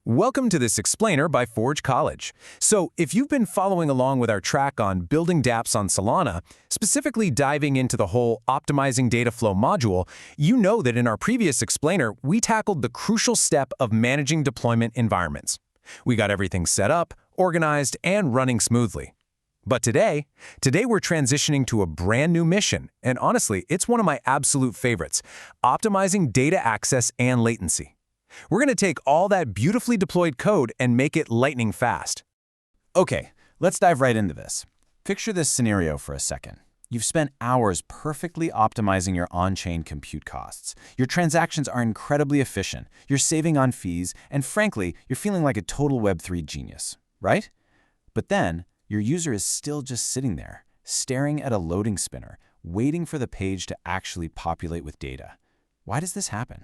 Welcome to this explainer by Forge College. So, if you've been following along with our track on building dApps on Solana, specifically diving into the whole optimizing data flow module, you know that in our previous explainer, we tackled the crucial step of managing deployment environments. We got everything set up, organized, and running smoothly. But today we're transitioning to a brand new mission, and honestly, it's one of my absolute favorites, optimizing data access and latency. We're going to take all that beautifully deployed code and make it lightning fast. Okay, let's dive right into this. Picture this scenario for a second. You've spent hours perfectly optimizing your on-chain compute costs. Your transactions are incredibly efficient, you're saving on fees, and frankly, you're feeling like a total Web3 genius, right? But then, your user is still just sitting there, staring at a loading spinner, waiting for the page to actually populate with data. Why does this happen?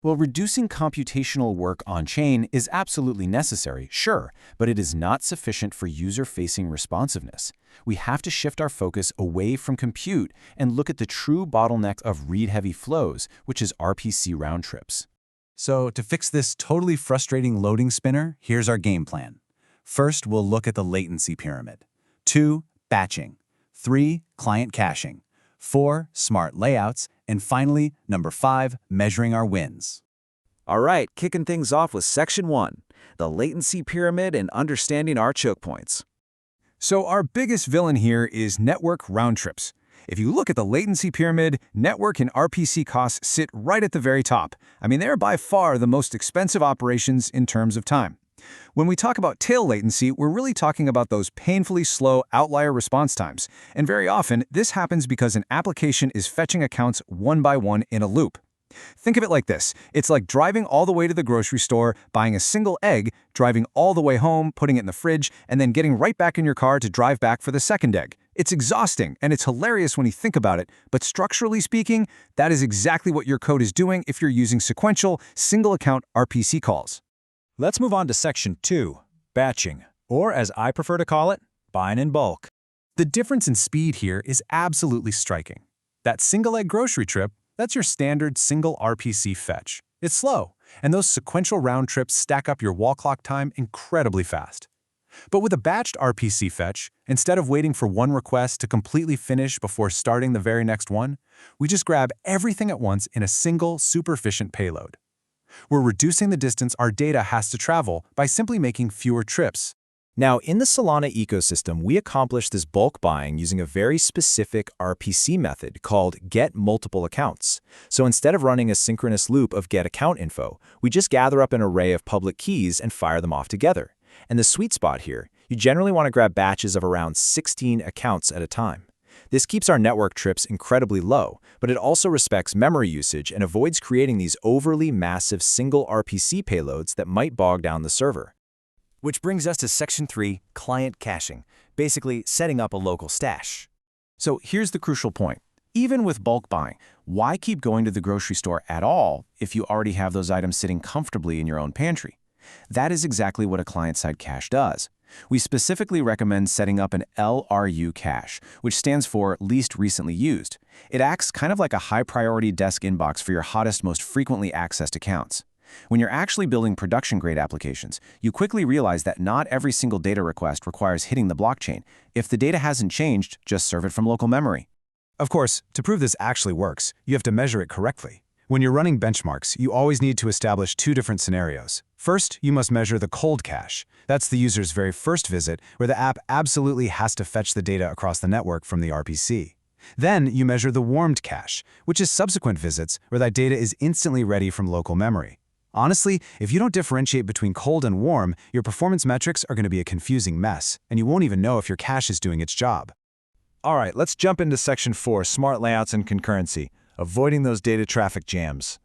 Well, reducing computational work on-chain is absolutely necessary, sure, but it is not sufficient for user-facing responsiveness. We have to shift our focus away from compute and look at the true bottleneck of read-heavy flows, which is RPC round trips. So to fix this totally frustrating loading spinner, here's our game plan. First, we'll look at the latency pyramid. 2, batching. 3, client caching. 4, smart layouts. And finally, number 5, measuring our wins. All right, kicking things off with Section 1, the latency pyramid and understanding our choke points. So our biggest villain here is network round trips. If you look at the latency pyramid, network and RPC costs sit right at the very top. I mean, they're by far the most expensive operations in terms of time. When we talk about tail latency, we're really talking about those painfully slow outlier response times. And very often, this happens because an application is fetching accounts one by one in a loop. Think of it like this. It's like driving all the way to the grocery store, buying a single egg, driving all the way home, putting it in the fridge, and then getting right back in your car to drive back for the second egg. It's exhausting, and it's hilarious when you think about it, but structurally speaking, that is exactly what your code is doing if you're using sequential, single-account RPC calls. Let's move on to Section 2, batching, or as I prefer to call it, buying in bulk. The difference in speed here is absolutely striking. That single-egg grocery trip, that's your standard single RPC fetch. It's slow, and those sequential round trips stack up your wall clock time incredibly fast. But with a batched RPC fetch, instead of waiting for one request to completely finish before starting the very next one, we just grab everything at once in a single, super efficient payload. We're reducing the distance our data has to travel by simply making fewer trips. Now, in the Solana ecosystem, we accomplish this bulk buying using a very specific RPC method called getMultipleAccounts. So instead of running a synchronous loop of getAccountInfo, we just gather up an array of public keys and fire them off together. And the sweet spot here, you generally want to grab batches of around 16 accounts at a time. This keeps our network trips incredibly low, but it also respects memory usage and avoids creating these overly massive single RPC payloads that might bog down the server. Which brings us to Section 3, client caching, basically setting up a local stash. So here's the crucial point. Even with bulk buying, why keep going to the grocery store at all if you already have those items sitting comfortably in your own pantry? That is exactly what a client-side cache does. We specifically recommend setting up an LRU cache, which stands for least recently used. It acts kind of like a high-priority desk inbox for your hottest, most frequently accessed accounts. When you're actually building production-grade applications, you quickly realize that not every single data request requires hitting the blockchain. If the data hasn't changed, just serve it from local memory. Of course, to prove this actually works, you have to measure it correctly. When you're running benchmarks, you always need to establish two different scenarios. First, you must measure the cold cache. That's the user's very first visit, where the app absolutely has to fetch the data across the network from the RPC. Then you measure the warmed cache, which is subsequent visits, where that data is instantly ready from local memory. Honestly, if you don't differentiate between cold and warm, your performance metrics are going to be a confusing mess, and you won't even know if your cache is doing its job. All right, let's jump into Section 4, smart layouts and concurrency, avoiding those data traffic jams.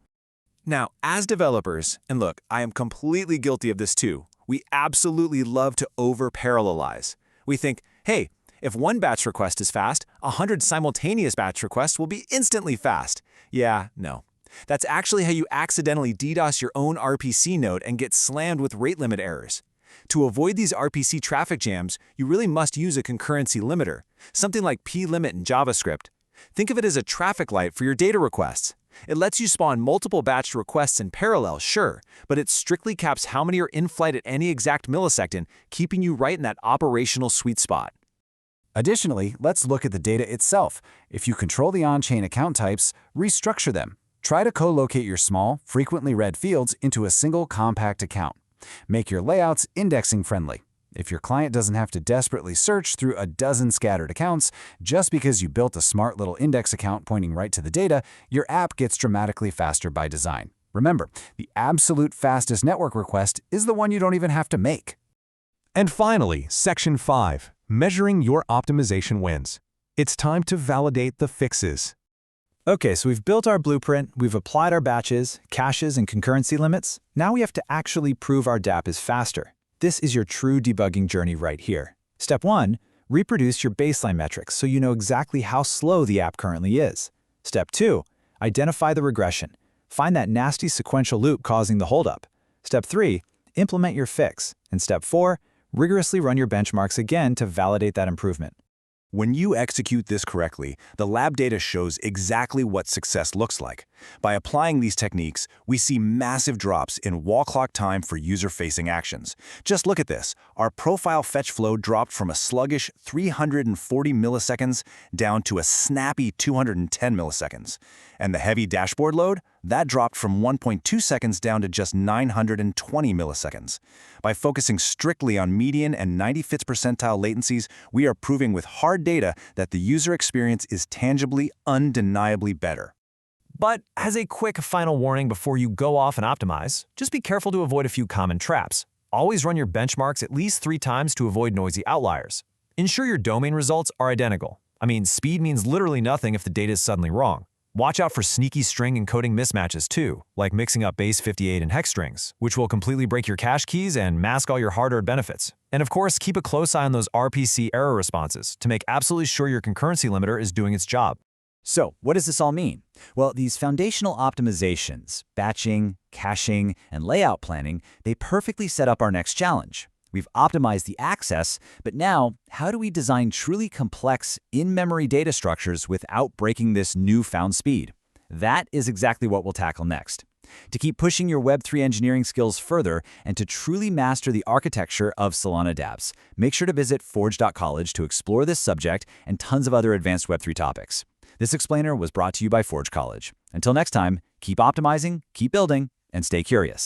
Now, as developers, and look, I am completely guilty of this too, we absolutely love to over-parallelize. We think, hey, if one batch request is fast, 100 simultaneous batch requests will be instantly fast. Yeah, no. That's actually how you accidentally DDoS your own RPC node and get slammed with rate limit errors. To avoid these RPC traffic jams, you really must use a concurrency limiter, something like plimit in JavaScript. Think of it as a traffic light for your data requests. It lets you spawn multiple batch requests in parallel, sure, but it strictly caps how many are in flight at any exact millisecond, keeping you right in that operational sweet spot. Additionally, let's look at the data itself. If you control the on-chain account types, restructure them. Try to co-locate your small, frequently read fields into a single compact account. Make your layouts indexing friendly. If your client doesn't have to desperately search through a dozen scattered accounts, just because you built a smart little index account pointing right to the data, your app gets dramatically faster by design. Remember, the absolute fastest network request is the one you don't even have to make. And finally, Section 5, Measuring Your Optimization Wins. It's time to validate the fixes. Okay, so we've built our blueprint, we've applied our batches, caches, and concurrency limits. Now we have to actually prove our dApp is faster. This is your true debugging journey right here. Step 1, reproduce your baseline metrics so you know exactly how slow the app currently is. Step 2, identify the regression. Find that nasty sequential loop causing the holdup. Step 3, implement your fix. And Step 4, rigorously run your benchmarks again to validate that improvement. When you execute this correctly, the lab data shows exactly what success looks like. By applying these techniques, we see massive drops in wall clock time for user-facing actions. Just look at this. Our profile fetch flow dropped from a sluggish 340 milliseconds down to a snappy 210 milliseconds. And the heavy dashboard load? That dropped from 1.2 seconds down to just 920 milliseconds. By focusing strictly on median and 95th percentile latencies, we are proving with hard data that the user experience is tangibly, undeniably better. But as a quick final warning before you go off and optimize, just be careful to avoid a few common traps. Always run your benchmarks at least 3 times to avoid noisy outliers. Ensure your domain results are identical. I mean, speed means literally nothing if the data is suddenly wrong. Watch out for sneaky string encoding mismatches too, like mixing up base 58 and hex strings, which will completely break your cache keys and mask all your hard-earned benefits. And of course, keep a close eye on those RPC error responses to make absolutely sure your concurrency limiter is doing its job. So, what does this all mean? Well, these foundational optimizations, batching, caching, and layout planning, they perfectly set up our next challenge. We've optimized the access, but now, how do we design truly complex, in-memory data structures without breaking this newfound speed? That is exactly what we'll tackle next. To keep pushing your Web3 engineering skills further and to truly master the architecture of Solana dApps, make sure to visit forge.college to explore this subject and tons of other advanced Web3 topics. This explainer was brought to you by Forge College. Until next time, keep optimizing, keep building, and stay curious.